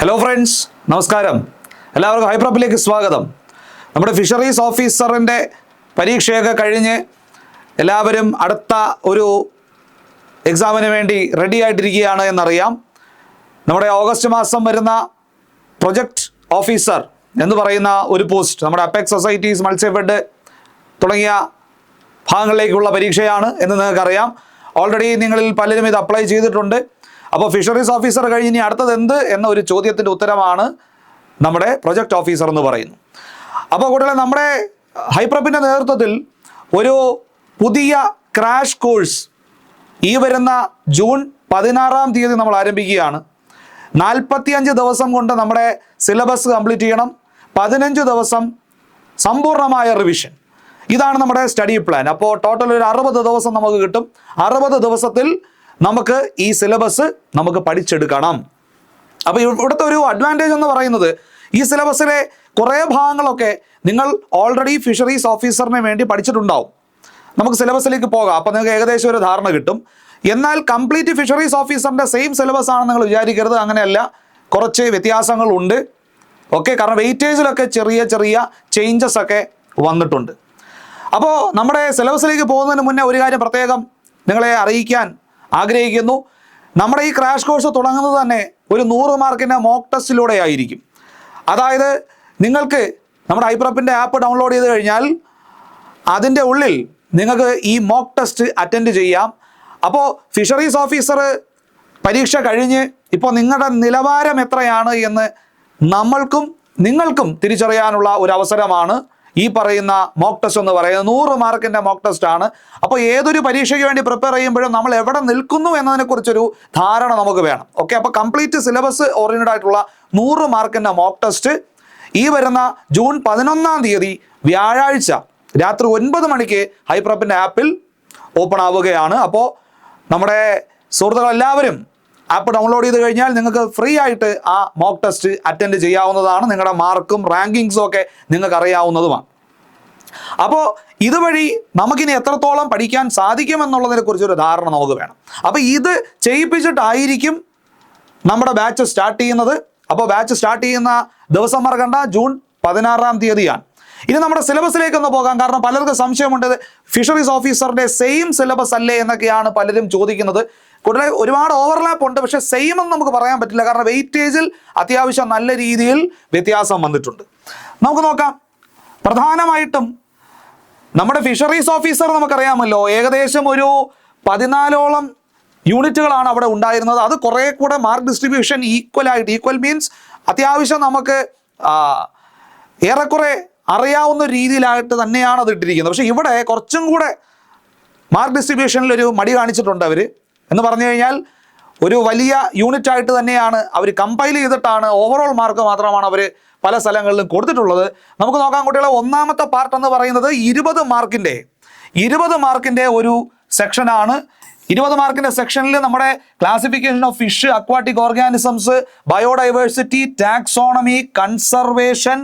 Hello friends, നമസ്കാരം. എല്ലാവർക്കും ഹൈപ്രപ്പിലേക്ക് സ്വാഗതം. നമ്മുടെ ഫിഷറീസ് ഓഫീസറിൻ്റെ പരീക്ഷയൊക്കെ കഴിഞ്ഞ് എല്ലാവരും അടുത്ത ഒരു എക്സാമിന് വേണ്ടി റെഡി ആയിട്ടിരിക്കുകയാണ് എന്നറിയാം. നമ്മുടെ ഓഗസ്റ്റ് മാസം വരുന്ന പ്രൊജക്റ്റ് ഓഫീസർ എന്ന് പറയുന്ന ഒരു പോസ്റ്റ് നമ്മുടെ അപെക്സ് സൊസൈറ്റീസ്, മത്സ്യഫെഡ് തുടങ്ങിയ ഭാഗങ്ങളിലേക്കുള്ള പരീക്ഷയാണ് എന്ന് നിങ്ങൾക്കറിയാം. ഓൾറെഡി നിങ്ങളിൽ പലരും ഇത് അപ്ലൈ ചെയ്തിട്ടുണ്ട്. അപ്പോൾ ഫിഷറീസ് ഓഫീസർ കഴിഞ്ഞ് ഇനി അടുത്തത് എന്ത് എന്ന ഒരു ചോദ്യത്തിൻ്റെ ഉത്തരമാണ് നമ്മുടെ പ്രൊജക്റ്റ് ഓഫീസർ എന്ന് പറയുന്നത്. അപ്പോൾ കൂട്ടുകാരെ, നമ്മുടെ ഹൈപ്രപ്പിൻ്റെ നേതൃത്വത്തിൽ ഒരു പുതിയ ക്രാഷ് കോഴ്സ് ഈ വരുന്ന ജൂൺ 16 നമ്മൾ ആരംഭിക്കുകയാണ്. 45 ദിവസം കൊണ്ട് നമ്മുടെ സിലബസ് കംപ്ലീറ്റ് ചെയ്യണം. 15 ദിവസം സമ്പൂർണ്ണമായ റിവിഷൻ. ഇതാണ് നമ്മുടെ സ്റ്റഡി പ്ലാൻ. അപ്പോൾ ടോട്ടൽ ഒരു 60 ദിവസം നമുക്ക് കിട്ടും. 60 ദിവസത്തിൽ നമുക്ക് ഈ സിലബസ് നമുക്ക് പഠിച്ചെടുക്കണം. അപ്പോൾ ഇവിടുത്തെ ഒരു അഡ്വാൻറ്റേജ് എന്ന് പറയുന്നത്, ഈ സിലബസിലെ കുറേ ഭാഗങ്ങളൊക്കെ നിങ്ങൾ ഓൾറെഡി ഫിഷറീസ് ഓഫീസറിന് വേണ്ടി പഠിച്ചിട്ടുണ്ടാവും. നമുക്ക് സിലബസിലേക്ക് പോകാം. അപ്പോൾ നിങ്ങൾക്ക് ഏകദേശം ഒരു ധാരണ കിട്ടും. എന്നാൽ കംപ്ലീറ്റ് ഫിഷറീസ് ഓഫീസറിൻ്റെ സെയിം സിലബസ് ആണെന്ന് നിങ്ങൾ വിചാരിക്കരുത്. അങ്ങനെയല്ല, കുറച്ച് വ്യത്യാസങ്ങളുണ്ട്. ഓക്കെ, കാരണം വെയിറ്റേജിലൊക്കെ ചെറിയ ചെറിയ ചേഞ്ചസ് ഒക്കെ വന്നിട്ടുണ്ട്. അപ്പോൾ നമ്മുടെ സിലബസിലേക്ക് പോകുന്നതിന് മുന്നേ ഒരു കാര്യം പ്രത്യേകം നിങ്ങളെ അറിയിക്കാൻ ആഗ്രഹിക്കുന്നു. നമ്മുടെ ഈ ക്രാഷ് കോഴ്സ് തുടങ്ങുന്നത് തന്നെ ഒരു 100 മാർക്കിൻ്റെ മോക്ക് ടെസ്റ്റിലൂടെ ആയിരിക്കും. അതായത് നിങ്ങൾക്ക് നമ്മുടെ ഹൈപ്രപ്പിൻ്റെ ആപ്പ് ഡൗൺലോഡ് ചെയ്ത് കഴിഞ്ഞാൽ അതിൻ്റെ ഉള്ളിൽ നിങ്ങൾക്ക് ഈ മോക്ക് ടെസ്റ്റ് അറ്റൻഡ് ചെയ്യാം. അപ്പോൾ ഫിഷറീസ് ഓഫീസർ പരീക്ഷ കഴിഞ്ഞ് ഇപ്പോൾ നിങ്ങളുടെ നിലവാരം എത്രയാണ് എന്ന് നമ്മൾക്കും നിങ്ങൾക്കും തിരിച്ചറിയാനുള്ള ഒരു അവസരമാണ് ഈ പറയുന്ന മോക്ക് ടെസ്റ്റ് എന്ന് പറയുന്നത്. 100 മാർക്കിൻ്റെ മോക്ക് ടെസ്റ്റ് ആണ്. അപ്പോൾ ഏതൊരു പരീക്ഷയ്ക്ക് വേണ്ടി പ്രിപ്പയർ ചെയ്യുമ്പോഴും നമ്മൾ എവിടെ നിൽക്കുന്നു എന്നതിനെക്കുറിച്ചൊരു ധാരണ നമുക്ക് വേണം. ഓക്കെ, അപ്പോൾ കംപ്ലീറ്റ് സിലബസ് ഓറിയൻറ്റഡ് ആയിട്ടുള്ള 100 മാർക്കിൻ്റെ മോക്ക് ടെസ്റ്റ് ഈ വരുന്ന ജൂൺ 11 വ്യാഴാഴ്ച രാത്രി 9 മണിക്ക് ഹൈപ്രപ്പിൻ്റെ ആപ്പിൽ ഓപ്പൺ ആവുകയാണ്. അപ്പോൾ നമ്മുടെ സുഹൃത്തുക്കളെല്ലാവരും ആപ്പ് ഡൗൺലോഡ് ചെയ്ത് കഴിഞ്ഞാൽ നിങ്ങൾക്ക് ഫ്രീ ആയിട്ട് ആ മോക്ക് ടെസ്റ്റ് അറ്റൻഡ് ചെയ്യാവുന്നതാണ്. നിങ്ങളുടെ മാർക്കും റാങ്കിങ്സും ഒക്കെ നിങ്ങൾക്ക് അറിയാവുന്നതുമാണ്. അപ്പോൾ ഇതുവഴി നമുക്കിനി എത്രത്തോളം പഠിക്കാൻ സാധിക്കുമെന്നുള്ളതിനെ കുറിച്ചൊരു ധാരണ നമുക്ക് വേണം. അപ്പോൾ ഇത് ചെയ്യിപ്പിച്ചിട്ടായിരിക്കും നമ്മുടെ ബാച്ച് സ്റ്റാർട്ട് ചെയ്യുന്നത്. അപ്പോൾ ബാച്ച് സ്റ്റാർട്ട് ചെയ്യുന്ന ദിവസം മറക്കണ്ട, ജൂൺ 16 ഇനി നമ്മുടെ സിലബസിലേക്ക് ഒന്ന് പോകാം. കാരണം പലർക്കും സംശയമുണ്ട്, ഫിഷറീസ് ഓഫീസറിൻ്റെ സെയിം സിലബസ് അല്ലേ എന്നൊക്കെയാണ് പലരും ചോദിക്കുന്നത്. കൂടുതൽ ഒരുപാട് ഓവർലാപ്പ് ഉണ്ട്, പക്ഷേ സെയിം എന്ന് നമുക്ക് പറയാൻ പറ്റില്ല. കാരണം വെയിറ്റേജിൽ അത്യാവശ്യം നല്ല രീതിയിൽ വ്യത്യാസം വന്നിട്ടുണ്ട്. നമുക്ക് നോക്കാം. പ്രധാനമായിട്ടും നമ്മുടെ ഫിഷറീസ് ഓഫീസർ നമുക്കറിയാമല്ലോ, ഏകദേശം ഒരു 14ഓളം യൂണിറ്റുകളാണ് അവിടെ ഉണ്ടായിരുന്നത്. അത് കുറേ കൂടെ മാർക്ക് ഡിസ്ട്രിബ്യൂഷൻ ഈക്വൽ മീൻസ് അത്യാവശ്യം നമുക്ക് ഏറെക്കുറെ അറിയാവുന്ന രീതിയിലായിട്ട് തന്നെയാണ് അത് ഇട്ടിരിക്കുന്നത്. പക്ഷേ ഇവിടെ കുറച്ചും കൂടെ മാർക്ക് ഡിസ്ട്രിബ്യൂഷനിൽ ഒരു മടി കാണിച്ചിട്ടുണ്ട് അവർ. എന്ന് പറഞ്ഞു കഴിഞ്ഞാൽ ഒരു വലിയ യൂണിറ്റ് ആയിട്ട് തന്നെയാണ് അവർ കമ്പൈൽ ചെയ്തിട്ടാണ്, ഓവറോൾ മാർക്ക് മാത്രമാണ് അവർ പല സ്ഥലങ്ങളിലും കൊടുത്തിട്ടുള്ളത്. നമുക്ക് നോക്കാം കുട്ടികളെ. ഒന്നാമത്തെ പാർട്ട് എന്ന് പറയുന്നത് 20 മാർക്കിൻ്റെ ഒരു സെക്ഷനാണ്. 20 മാർക്കിൻ്റെ സെക്ഷനിൽ നമ്മുടെ classification of fish, aquatic organisms, biodiversity, taxonomy, conservation,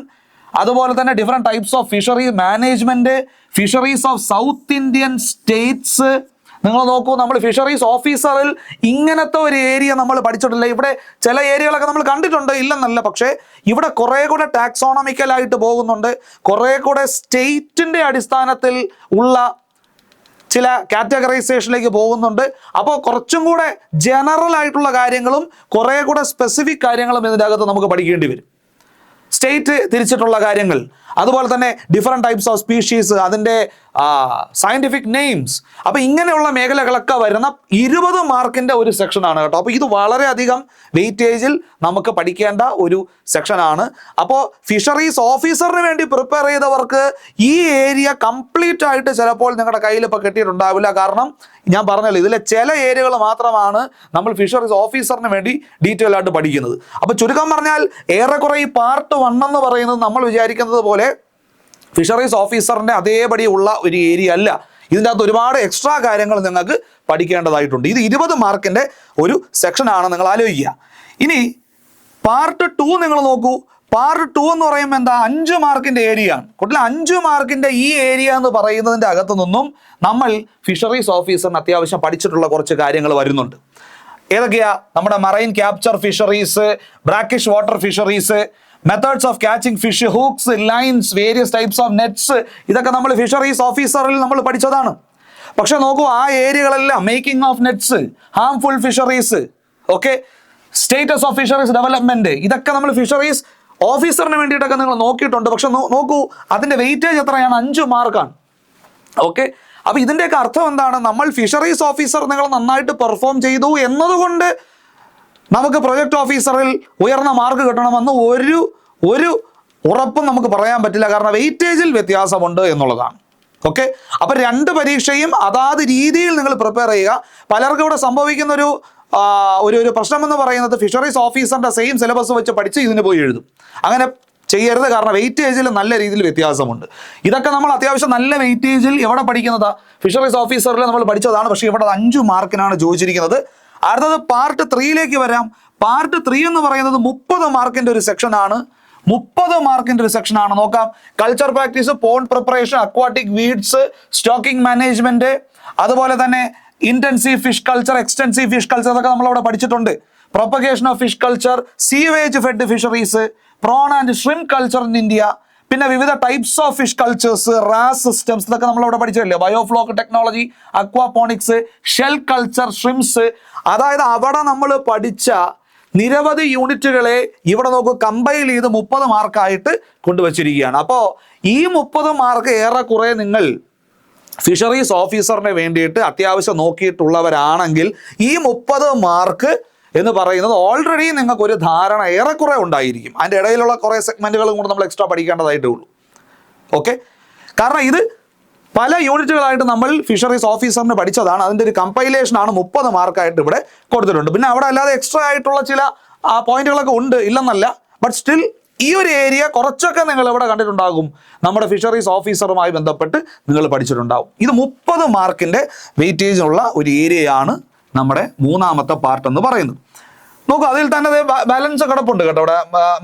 അതുപോലെ തന്നെ different types of fishery management, fisheries of south Indian States. നിങ്ങൾ നോക്കൂ, നമ്മൾ ഫിഷറീസ് ഓഫീസറിൽ ഇങ്ങനത്തെ ഒരു ഏരിയ നമ്മൾ പഠിച്ചിട്ടില്ല. ഇവിടെ ചില ഏരിയകളൊക്കെ നമ്മൾ കണ്ടിട്ടുണ്ട്, ഇല്ലെന്നല്ല. പക്ഷേ ഇവിടെ കുറേ കൂടെ ടാക്സോണമിക്കലായിട്ട് പോകുന്നുണ്ട്, കുറേ കൂടെ സ്റ്റേറ്റിൻ്റെ അടിസ്ഥാനത്തിൽ ഉള്ള ചില കാറ്റഗറൈസേഷനിലേക്ക് പോകുന്നുണ്ട്. അപ്പോൾ കുറച്ചും കൂടെ ജനറൽ ആയിട്ടുള്ള കാര്യങ്ങളും കുറേ കൂടെ സ്പെസിഫിക് കാര്യങ്ങളും ഇതിൻ്റെ അകത്ത് നമുക്ക് പഠിക്കേണ്ടി വരും. സ്റ്റേറ്റ് തിരിച്ചിട്ടുള്ള കാര്യങ്ങൾ, അതുപോലെ തന്നെ ഡിഫറെൻറ്റ് ടൈപ്സ് ഓഫ് സ്പീഷീസ്, അതിൻ്റെ സയൻറ്റിഫിക് നെയിംസ്. അപ്പോൾ ഇങ്ങനെയുള്ള മേഖലകളൊക്കെ വരുന്ന 20 മാർക്കിൻ്റെ ഒരു സെക്ഷനാണ് കേട്ടോ. അപ്പോൾ ഇത് വളരെയധികം വെയിറ്റേജിൽ നമുക്ക് പഠിക്കേണ്ട ഒരു സെക്ഷനാണ്. അപ്പോൾ ഫിഷറീസ് ഓഫീസറിന് വേണ്ടി പ്രിപ്പയർ ചെയ്തവർക്ക് ഈ ഏരിയ കംപ്ലീറ്റ് ആയിട്ട് ചിലപ്പോൾ നിങ്ങളുടെ കയ്യിൽ ഇപ്പോൾ കിട്ടിയിട്ടുണ്ടാവില്ല. കാരണം ഞാൻ പറഞ്ഞല്ലോ, ഇതിലെ ചില ഏരിയകൾ മാത്രമാണ് നമ്മൾ ഫിഷറീസ് ഓഫീസറിന് വേണ്ടി ഡീറ്റെയിൽ ആയിട്ട് പഠിക്കുന്നത്. അപ്പോൾ ചുരുക്കം പറഞ്ഞാൽ ഏറെക്കുറെ ഈ പാർട്ട് 1 എന്ന് പറയുന്നത് നമ്മൾ വിചാരിക്കുന്നത് പോലെ ഫിഷറീസ് ഓഫീസറിൻ്റെ അതേപടി ഉള്ള ഒരു ഏരിയ അല്ല. ഇതിൻ്റെ അകത്ത് ഒരുപാട് എക്സ്ട്രാ കാര്യങ്ങൾ നിങ്ങൾക്ക് പഠിക്കേണ്ടതായിട്ടുണ്ട്. ഇത് 20 മാർക്കിൻ്റെ ഒരു സെക്ഷനാണ്, നിങ്ങൾ ആലോചിക്കുക. ഇനി പാർട്ട് 2 നിങ്ങൾ നോക്കൂ. പാർട്ട് 2 എന്ന് പറയുമ്പോൾ എന്താ, 5 മാർക്കിൻ്റെ ഏരിയ ആണ്. കുട്ടികൾ 5 മാർക്കിൻ്റെ ഈ ഏരിയ എന്ന് പറയുന്നതിൻ്റെ അകത്തു നിന്നും നമ്മൾ ഫിഷറീസ് ഓഫീസറിന് അത്യാവശ്യം പഠിച്ചിട്ടുള്ള കുറച്ച് കാര്യങ്ങൾ വരുന്നുണ്ട്. ഏതൊക്കെയാ? നമ്മുടെ marine capture fisheries, brackish water fisheries, methods of catching fish, hooks, lines, various types of nets, ഇതൊക്കെ നമ്മൾ ഫിഷറീസ് ഓഫീസറിൽ നമ്മൾ പഠിച്ചതാണ്. പക്ഷെ നോക്കൂ, ആ ഏരിയകളെല്ലാം making of nets, harmful fisheries, okay, status of fisheries development, ഇതൊക്കെ നമ്മൾ ഫിഷറീസ് ഓഫീസറിന് വേണ്ടിയിട്ടൊക്കെ നിങ്ങൾ നോക്കിയിട്ടുണ്ട്. പക്ഷെ നോക്കൂ, അതിന്റെ വെയിറ്റേജ് എത്രയാണ്? 5 മാർക്കാണ്. ഓക്കെ, അപ്പൊ ഇതിന്റെയൊക്കെ അർത്ഥം എന്താണ്? നമ്മൾ ഫിഷറീസ് ഓഫീസർ നിങ്ങൾ നന്നായിട്ട് പെർഫോം ചെയ്തു എന്നതുകൊണ്ട് നമുക്ക് പ്രൊജക്ട് ഓഫീസറിൽ ഉയർന്ന മാർക്ക് കിട്ടണമെന്ന് ഒരു ഉറപ്പും നമുക്ക് പറയാൻ പറ്റില്ല. കാരണം വെയിറ്റേജിൽ വ്യത്യാസമുണ്ട് എന്നുള്ളതാണ്. ഓക്കെ, അപ്പൊ 2 പരീക്ഷയും അതാത് രീതിയിൽ നിങ്ങൾ പ്രിപ്പയർ ചെയ്യുക. പലർക്കും ഇവിടെ സംഭവിക്കുന്ന ഒരു പ്രശ്നം എന്ന് പറയുന്നത് ഫിഷറീസ് ഓഫീസറിന്റെ സെയിം സിലബസ് വെച്ച് പഠിച്ച് ഇതിന് പോയി എഴുതും. അങ്ങനെ ചെയ്യരുത്. കാരണം വെയിറ്റേജിൽ നല്ല രീതിയിൽ വ്യത്യാസമുണ്ട്. ഇതൊക്കെ നമ്മൾ അത്യാവശ്യം നല്ല വെയിറ്റേജിൽ എവിടെ പഠിക്കുന്നതാ? ഫിഷറീസ് ഓഫീസറിൽ നമ്മൾ പഠിച്ചതാണ്. പക്ഷേ ഇവിടെ 5 മാർക്കിനാണ് ചോദിച്ചിരിക്കുന്നത്. അടുത്തത് പാർട്ട് 3ലേക്ക് വരാം. പാർട്ട് 3 എന്ന് പറയുന്നത് 30 മാർക്കിന്റെ ഒരു സെക്ഷനാണ്. 30 മാർക്കിന്റെ ഒരു സെക്ഷനാണ്. നോക്കാം, culture practice, pond preparation, aquatic weeds, stocking management, അതുപോലെ തന്നെ intensive fish culture, extensive fish culture, അതൊക്കെ നമ്മളവിടെ പഠിച്ചിട്ടുണ്ട്. Propagation of fish culture, sewage fed fisheries, prawn and shrimp culture in India, പിന്നെ വിവിധ types of fish cultures, RAS systems, ഇതൊക്കെ നമ്മളവിടെ പഠിച്ചില്ലേ. Biofloc technology, aquaponics, shell culture, shrimps. അതായത് അവിടെ നമ്മൾ പഠിച്ച നിരവധി യൂണിറ്റുകളെ ഇവിടെ നോക്കൂ കമ്പൈൽ ചെയ്ത് 30 മാർക്കായിട്ട് കൊണ്ടുവച്ചിരിക്കുകയാണ്. അപ്പോൾ ഈ 30 മാർക്ക് ഏറെക്കുറെ നിങ്ങൾ ഫിഷറീസ് ഓഫീസറിന് വേണ്ടിയിട്ട് അത്യാവശ്യം നോക്കിയിട്ടുള്ളവരാണെങ്കിൽ ഈ 30 മാർക്ക് എന്ന് പറയുന്നത് ഓൾറെഡി നിങ്ങൾക്ക് ഒരു ധാരണ ഏറെക്കുറെ ഉണ്ടായിരിക്കും. അതിൻ്റെ ഇടയിലുള്ള കുറേ സെഗ്മെന്റുകളും കൂടെ നമ്മൾ എക്സ്ട്രാ പഠിക്കേണ്ടതായിട്ടേ ഉള്ളൂ. ഓക്കെ, കാരണം ഇത് പല യൂണിറ്റുകളായിട്ട് നമ്മൾ ഫിഷറീസ് ഓഫീസറിന് പഠിച്ചതാണ്. അതിൻ്റെ ഒരു കമ്പൈലേഷനാണ് 30 മാർക്കായിട്ട് ഇവിടെ കൊടുത്തിട്ടുണ്ട്. പിന്നെ അവിടെ അല്ലാതെ എക്സ്ട്രാ ആയിട്ടുള്ള ചില പോയിന്റുകളൊക്കെ ഉണ്ട്, ഇല്ലെന്നല്ല. ബട്ട് സ്റ്റിൽ ഈ ഒരു ഏരിയ കുറച്ചൊക്കെ നിങ്ങൾ എവിടെ കണ്ടിട്ടുണ്ടാകും? നമ്മുടെ ഫിഷറീസ് ഓഫീസറുമായി ബന്ധപ്പെട്ട് നിങ്ങൾ പഠിച്ചിട്ടുണ്ടാകും. ഇത് 30 മാർക്കിൻ്റെ വെയിറ്റേജിനുള്ള ഒരു ഏരിയയാണ് നമ്മുടെ 3ാമത്തെ പാർട്ട് എന്ന് പറയുന്നത്. നോക്കൂ, അതിൽ തന്നെ ബാലൻസ് കിടപ്പുണ്ട് കേട്ടോ. അവിടെ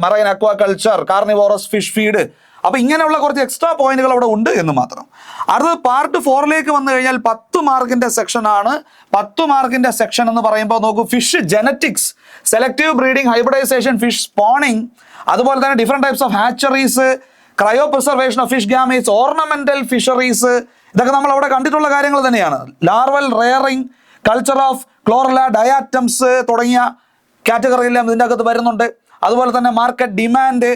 marine aquaculture, carnivorous fish feed, അപ്പൊ ഇങ്ങനെയുള്ള കുറച്ച് എക്സ്ട്രാ പോയിന്റുകൾ അവിടെ ഉണ്ട് എന്ന് മാത്രം. അടുത്തത് പാർട്ട് 4ലേക്ക് വന്നു കഴിഞ്ഞാൽ 10 മാർക്കിന്റെ സെക്ഷനാണ്. 10 മാർക്കിന്റെ സെക്ഷൻ എന്ന് പറയുമ്പോൾ നോക്കൂ, fish genetics, selective breeding, hybridization, fish spawning, അതുപോലെ തന്നെ different types of hatcheries, cryopreservation of fish gametes, ornamental fisheries, ഇതൊക്കെ നമ്മൾ അവിടെ കണ്ടിട്ടുള്ള കാര്യങ്ങൾ തന്നെയാണ്. Larval rearing, culture of chlorella, diatoms തുടങ്ങിയ കാറ്റഗറിയെല്ലാം ഇതിൻ്റെ അകത്ത് വരുന്നുണ്ട്. അതുപോലെ തന്നെ മാർക്കറ്റ് ഡിമാൻഡ്,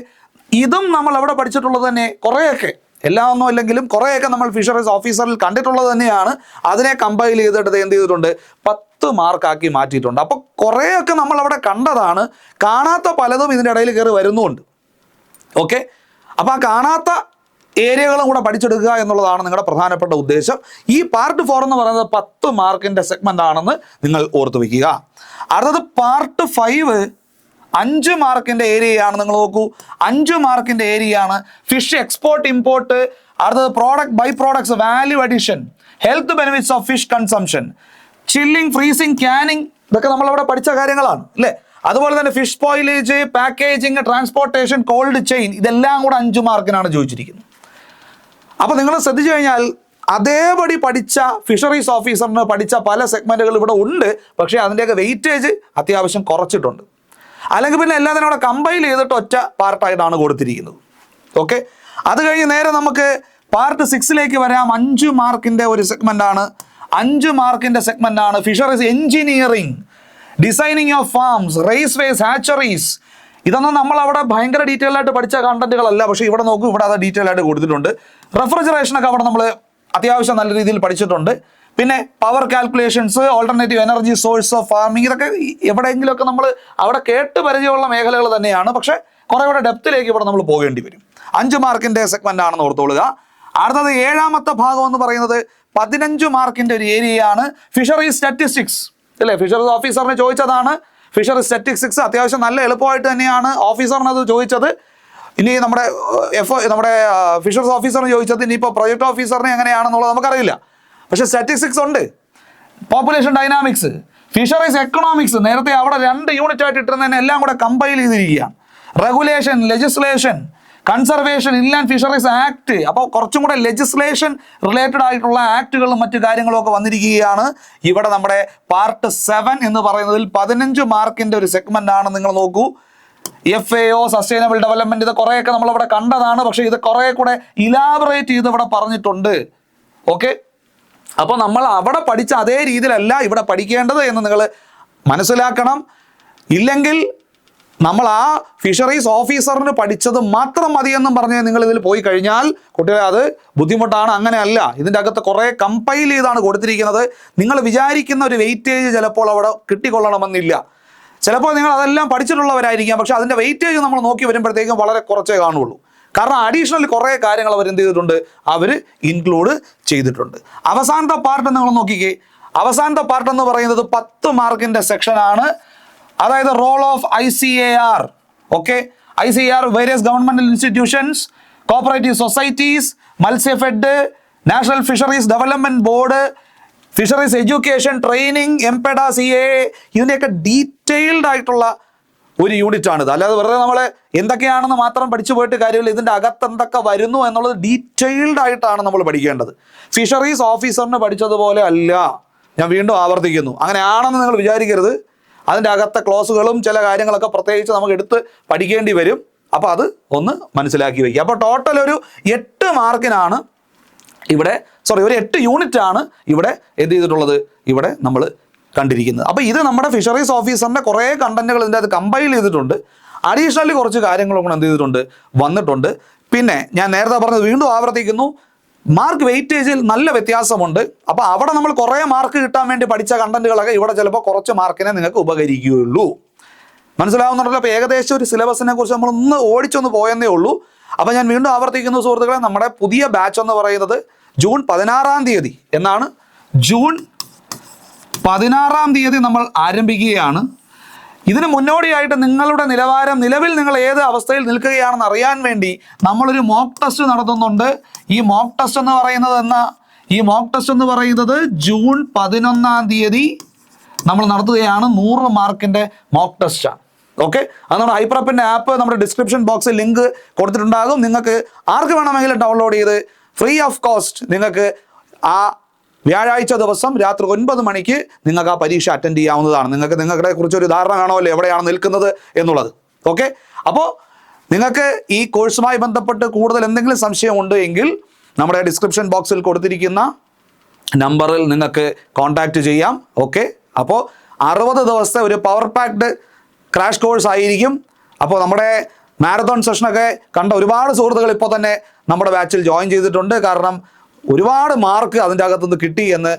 ഇതും നമ്മൾ അവിടെ പഠിച്ചിട്ടുള്ളത് തന്നെ. കുറേയൊക്കെ, എല്ലാം ഒന്നും ഇല്ലെങ്കിലും കുറേയൊക്കെ നമ്മൾ ഫിഷറീസ് ഓഫീസറിൽ കണ്ടിട്ടുള്ളത് തന്നെയാണ്. അതിനെ കമ്പൈൽ ചെയ്തിട്ട് എന്ത് ചെയ്തിട്ടുണ്ട്? 10 മാർക്കാക്കി മാറ്റിയിട്ടുണ്ട്. അപ്പോൾ കുറേയൊക്കെ നമ്മൾ അവിടെ കണ്ടതാണ്. കാണാത്ത പലതും ഇതിൻ്റെ ഇടയിൽ കയറി വരുന്നുമുണ്ട്. ഓക്കെ, അപ്പോൾ ആ കാണാത്ത ഏരിയകളും കൂടെ പഠിച്ചെടുക്കുക എന്നുള്ളതാണ് നിങ്ങളുടെ പ്രധാനപ്പെട്ട ഉദ്ദേശം. ഈ പാർട്ട് 4 എന്ന് പറയുന്നത് 10 മാർക്കിൻ്റെ സെഗ്മെന്റ് ആണെന്ന് നിങ്ങൾ ഓർത്ത് വയ്ക്കുക. അടുത്തത് പാർട്ട് 5 5 മാർക്കിന്റെ ഏരിയയാണ്. നിങ്ങൾ നോക്കൂ, 5 മാർക്കിന്റെ ഏരിയയാണ്. ഫിഷ് എക്സ്പോർട്ട് ഇമ്പോർട്ട്, അടുത്തത് product by products, value addition, health benefits of fish consumption, chilling, freezing, canning, ഇതൊക്കെ നമ്മളവിടെ പഠിച്ച കാര്യങ്ങളാണ് അല്ലേ. അതുപോലെ തന്നെ fish spoilage, packaging, transportation, cold chain, ഇതെല്ലാം കൂടെ 5 മാർക്കിനാണ് ചോദിച്ചിരിക്കുന്നത്. അപ്പൊ നിങ്ങൾ ശ്രദ്ധിച്ചു കഴിഞ്ഞാൽ അതേപടി പഠിച്ച ഫിഷറീസ് ഓഫീസറിന് പഠിച്ച പല സെഗ്മെന്റുകൾ ഇവിടെ ഉണ്ട്. പക്ഷേ അതിൻ്റെയൊക്കെ വെയിറ്റേജ് അത്യാവശ്യം കുറച്ചിട്ടുണ്ട്. അല്ലെങ്കിൽ പിന്നെ എല്ലാത്തിനും അവിടെ കമ്പൈൽ ചെയ്തിട്ട് ഒറ്റ പാർട്ടായിട്ടാണ് കൊടുത്തിരിക്കുന്നത്. ഓക്കെ, അത് കഴിഞ്ഞ് നേരെ നമുക്ക് പാർട്ട് 6ലേക്ക് വരാം. 5 മാർക്കിന്റെ ഒരു സെഗ്മെന്റാണ്. 5 മാർക്കിന്റെ സെഗ്മെന്റാണ് fisheries engineering, designing of farms, raceways, hatcheries. ഇതൊന്നും നമ്മൾ അവിടെ ഭയങ്കര ഡീറ്റെയിൽ ആയിട്ട് പഠിച്ച കണ്ടന്റുകളല്ല. പക്ഷേ ഇവിടെ നോക്കൂ, ഇവിടെ അത് ഡീറ്റെയിൽ ആയിട്ട് കൊടുത്തിട്ടുണ്ട്. റെഫ്രിജറേഷനൊക്കെ അവിടെ നമ്മൾ അത്യാവശ്യം നല്ല രീതിയിൽ പഠിച്ചിട്ടുണ്ട്. പിന്നെ power calculations, alternative energy source of farming, ഇതൊക്കെ എവിടെയെങ്കിലുമൊക്കെ നമ്മൾ അവിടെ കേട്ട് പരിചയമുള്ള മേഖലകൾ തന്നെയാണ്. പക്ഷേ കുറെ കൂടെ ഡെപ്തിലേക്ക് ഇവിടെ നമ്മൾ പോകേണ്ടി വരും. 5 മാർക്കിന്റെ സെഗ്മെന്റ് ആണെന്ന് ഓർത്തോളുക. അടുത്തത് 7ാമത്തെ ഭാഗം എന്ന് പറയുന്നത് 15 മാർക്കിന്റെ ഒരു ഏരിയയാണ്. ഫിഷറീസ് സ്റ്റാറ്റിസ്റ്റിക്സ് അല്ലേ, ഫിഷറീസ് ഓഫീസറിന് ചോദിച്ചതാണ്. ഫിഷറീസ് സ്റ്റാറ്റിസ്റ്റിക്സ് അത്യാവശ്യം നല്ല എളുപ്പമായിട്ട് തന്നെയാണ് ഓഫീസറിന് അത് ചോദിച്ചത്. ഇനി നമ്മുടെ ഫിഷറീസ് ഓഫീസറിന് ചോദിച്ചത് ഇനിയിപ്പോൾ പ്രൊജക്ട് ഓഫീസറിന് എങ്ങനെയാണെന്നുള്ളത് നമുക്കറിയില്ല. പക്ഷെ സ്റ്റാറ്റിസ്റ്റിക്സ് ഉണ്ട്, പോപ്പുലേഷൻ ഡൈനാമിക്സ്, ഫിഷറീസ് എക്കണോമിക്സ്, നേരത്തെ അവിടെ 2 യൂണിറ്റ് ആയിട്ട് ഇട്ടിരുന്നതിനെ എല്ലാം കൂടെ കമ്പൈൽ ചെയ്തിരിക്കുകയാണ്. Regulation, legislation, conservation inland fisheries act. അപ്പോൾ കുറച്ചും കൂടെ ലെജിസ്ലേഷൻ റിലേറ്റഡ് ആയിട്ടുള്ള ആക്ടുകളും മറ്റു കാര്യങ്ങളും ഒക്കെ വന്നിരിക്കുകയാണ്. ഇവിടെ നമ്മുടെ പാർട്ട് 7 എന്ന് പറയുന്നതിൽ 15 മാർക്കിൻ്റെ ഒരു സെഗ്മെൻ്റ് ആണ്. നിങ്ങൾ നോക്കൂ, FAO സസ്റ്റൈനബിൾ ഡെവലപ്മെന്റ്, ഇത് കുറേയൊക്കെ നമ്മളിവിടെ കണ്ടതാണ്. പക്ഷേ ഇത് കുറേ കൂടെ ഇലാബറേറ്റ് ചെയ്ത് ഇവിടെ പറഞ്ഞിട്ടുണ്ട്. ഓക്കെ, അപ്പോൾ നമ്മൾ അവിടെ പഠിച്ച അതേ രീതിയിലല്ല ഇവിടെ പഠിക്കേണ്ടത് എന്ന് നിങ്ങൾ മനസ്സിലാക്കണം. ഇല്ലെങ്കിൽ നമ്മൾ ആ ഫിഷറീസ് ഓഫീസറിന് പഠിച്ചത് മാത്രം മതിയെന്നും പറഞ്ഞ് നിങ്ങൾ ഇതിൽ പോയി കഴിഞ്ഞാൽ കുട്ടികളെ അത് ബുദ്ധിമുട്ടാണ്. അങ്ങനെയല്ല, ഇതിൻ്റെ അകത്ത് കുറേ കമ്പൈൽ ചെയ്താണ് കൊടുത്തിരിക്കുന്നത്. നിങ്ങൾ വിചാരിക്കുന്ന ഒരു വെയിറ്റേജ് ചിലപ്പോൾ അവിടെ കിട്ടിക്കൊള്ളണമെന്നില്ല. ചിലപ്പോൾ നിങ്ങൾ അതെല്ലാം പഠിച്ചിട്ടുള്ളവരായിരിക്കാം, പക്ഷെ അതിൻ്റെ വെയിറ്റേജ് നമ്മൾ നോക്കി വരുമ്പോഴത്തേക്കും വളരെ കുറച്ചേ കാണുള്ളൂ. കാരണം അഡീഷണൽ കുറേ കാര്യങ്ങൾ അവർ എന്ത് ചെയ്തിട്ടുണ്ട്, അവർ ഇൻക്ലൂഡ് ചെയ്തിട്ടുണ്ട്. അവസാനത്തെ പാർട്ട് നിങ്ങൾ നോക്കിക്കേ. അവസാനത്തെ പാർട്ട് എന്ന് പറയുന്നത് 10 മാർക്കിൻ്റെ സെക്ഷനാണ്. അതായത് role of ICAR. Okay, ICAR various governmental institutions, cooperative societies, Matsyafed, national fisheries development board, fisheries education training, MPEDA, CAA, ഇതിൻ്റെയൊക്കെ ഡീറ്റെയിൽഡ് ആയിട്ടുള്ള ഒരു യൂണിറ്റ് ആണിത്. അല്ലാതെ വെറുതെ നമ്മൾ എന്തൊക്കെയാണെന്ന് മാത്രം പഠിച്ചു പോയിട്ട് കാര്യമില്ല. ഇതിൻ്റെ അകത്ത് എന്തൊക്കെ വരുന്നു എന്നുള്ളത് ഡീറ്റെയിൽഡ് ആയിട്ടാണ് നമ്മൾ പഠിക്കേണ്ടത്. ഫിഷറീസ് ഓഫീസറിന് പഠിച്ചതുപോലെ അല്ല, ഞാൻ വീണ്ടും ആവർത്തിക്കുന്നു. അങ്ങനെ ആണെന്ന് നിങ്ങൾ വിചാരിക്കരുത്. അതിൻ്റെ അകത്തെ ക്ലോസുകളും ചില കാര്യങ്ങളൊക്കെ പ്രത്യേകിച്ച് നമുക്ക് എടുത്ത് പഠിക്കേണ്ടി വരും. അപ്പോൾ അത് ഒന്ന് മനസ്സിലാക്കി വയ്ക്കുക. അപ്പോൾ ടോട്ടൽ ഒരു 8 മാർക്കിനാണ് ഇവിടെ, ഒരു 8 യൂണിറ്റാണ് ഇവിടെ എന്ത് ചെയ്തിട്ടുള്ളത്, ഇവിടെ നമ്മൾ കണ്ടിരിക്കുന്നത്. അപ്പോൾ ഇത് നമ്മുടെ ഫിഷറീസ് ഓഫീസറിൻ്റെ കുറേ കണ്ടന്റുകൾ ഇതിൻ്റെ അത് കമ്പൈൽ ചെയ്തിട്ടുണ്ട്. അഡീഷണലി കുറച്ച് കാര്യങ്ങളും കൂടെ എന്ത് ചെയ്തിട്ടുണ്ട്, വന്നിട്ടുണ്ട്. പിന്നെ ഞാൻ നേരത്തെ പറഞ്ഞത് വീണ്ടും ആവർത്തിക്കുന്നു, മാർക്ക് വെയിറ്റേജിൽ നല്ല വ്യത്യാസമുണ്ട്. അപ്പോൾ അവിടെ നമ്മൾ കുറേ മാർക്ക് കിട്ടാൻ വേണ്ടി പഠിച്ച കണ്ടന്റുകളൊക്കെ ഇവിടെ ചിലപ്പോൾ കുറച്ച് മാർക്കിനെ നിങ്ങൾക്ക് ഉപകരിക്കുകയുള്ളൂ. മനസ്സിലാവുന്നുണ്ടല്ലോ? അപ്പോൾ ഏകദേശം ഒരു സിലബസിനെ കുറിച്ച് നമ്മളൊന്ന് ഓടിച്ചൊന്ന് പോയെന്നേ ഉള്ളൂ. അപ്പോൾ ഞാൻ വീണ്ടും ആവർത്തിക്കുന്നു സുഹൃത്തുക്കളെ, നമ്മുടെ പുതിയ ബാച്ച് എന്ന് പറയുന്നത് ജൂൺ 16-ാം തീയതി എന്നാണ്. ജൂൺ 16-ാം തീയതി നമ്മൾ ആരംഭിക്കുകയാണ്. ഇതിന് മുന്നോടിയായിട്ട് നിങ്ങളുടെ നിലവാരം, നിലവിൽ നിങ്ങൾ ഏത് അവസ്ഥയിൽ നിൽക്കുകയാണെന്ന് അറിയാൻ വേണ്ടി നമ്മളൊരു മോക്ക് ടെസ്റ്റ് നടത്തുന്നുണ്ട്. ഈ മോക്ക് ടെസ്റ്റ് എന്ന് പറയുന്നത് ജൂൺ 11-ാം തീയതി നമ്മൾ നടത്തുകയാണ്. 100 മാർക്കിൻ്റെ മോക്ക് ടെസ്റ്റാണ്. ഓക്കെ, അത് നമ്മുടെ ഹൈപ്രപ്പിൻ്റെ ആപ്പ് നമ്മുടെ ഡിസ്ക്രിപ്ഷൻ ബോക്സിൽ ലിങ്ക് കൊടുത്തിട്ടുണ്ടാകും. നിങ്ങൾക്ക് ആർക്ക് വേണമെങ്കിലും ഡൗൺലോഡ് ചെയ്ത് ഫ്രീ ഓഫ് കോസ്റ്റ് നിങ്ങൾക്ക് ആ വ്യാഴാഴ്ച ദിവസം രാത്രി 9 മണിക്ക് നിങ്ങൾക്ക് ആ പരീക്ഷ അറ്റൻഡ് ചെയ്യാവുന്നതാണ്. നിങ്ങൾക്ക് നിങ്ങളുടെ കുറിച്ചൊരു ധാരണ കാണുമല്ലോ എവിടെയാണ് നിൽക്കുന്നത് എന്നുള്ളത്. ഓക്കെ, അപ്പോൾ നിങ്ങൾക്ക് ഈ കോഴ്സുമായി ബന്ധപ്പെട്ട് കൂടുതൽ എന്തെങ്കിലും സംശയമുണ്ട് എങ്കിൽ നമ്മുടെ ഡിസ്ക്രിപ്ഷൻ ബോക്സിൽ കൊടുത്തിരിക്കുന്ന നമ്പറിൽ നിങ്ങൾക്ക് കോൺടാക്റ്റ് ചെയ്യാം. ഓക്കെ, അപ്പോൾ 60 ദിവസത്തെ ഒരു പവർ പാക്ഡ് ക്രാഷ് കോഴ്സ് ആയിരിക്കും. അപ്പോൾ നമ്മുടെ മാരത്തോൺ സെഷനൊക്കെ കണ്ട ഒരുപാട് സുഹൃത്തുക്കൾ ഇപ്പോൾ തന്നെ നമ്മുടെ ബാച്ചിൽ ജോയിൻ ചെയ്തിട്ടുണ്ട്. കാരണം ഒരുപാട് മാർക്ക് അതിൻ്റെ അകത്തുനിന്ന് കിട്ടി എന്ന്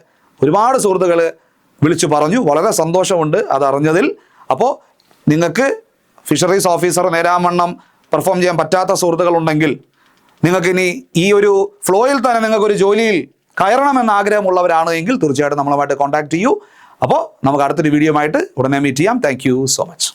ഒരുപാട് സുഹൃത്തുക്കൾ വിളിച്ചു പറഞ്ഞു. വളരെ സന്തോഷമുണ്ട് അതറിഞ്ഞതിൽ. അപ്പോൾ നിങ്ങൾക്ക് ഫിഷറീസ് ഓഫീസർ നേരാവണ്ണം പെർഫോം ചെയ്യാൻ പറ്റാത്ത സുഹൃത്തുക്കളുണ്ടെങ്കിൽ, നിങ്ങൾക്കിനി ഈ ഒരു ഫ്ലോയിൽ തന്നെ നിങ്ങൾക്കൊരു ജോലിയിൽ കയറണമെന്ന് ആഗ്രഹമുള്ളവരാണ് എങ്കിൽ തീർച്ചയായിട്ടും നമ്മളുമായിട്ട് കോൺടാക്ട് ചെയ്യൂ. അപ്പോൾ നമുക്ക് അടുത്തൊരു വീഡിയോ ആയിട്ട് ഉടനെ മീറ്റ് ചെയ്യാം. Thank you so much.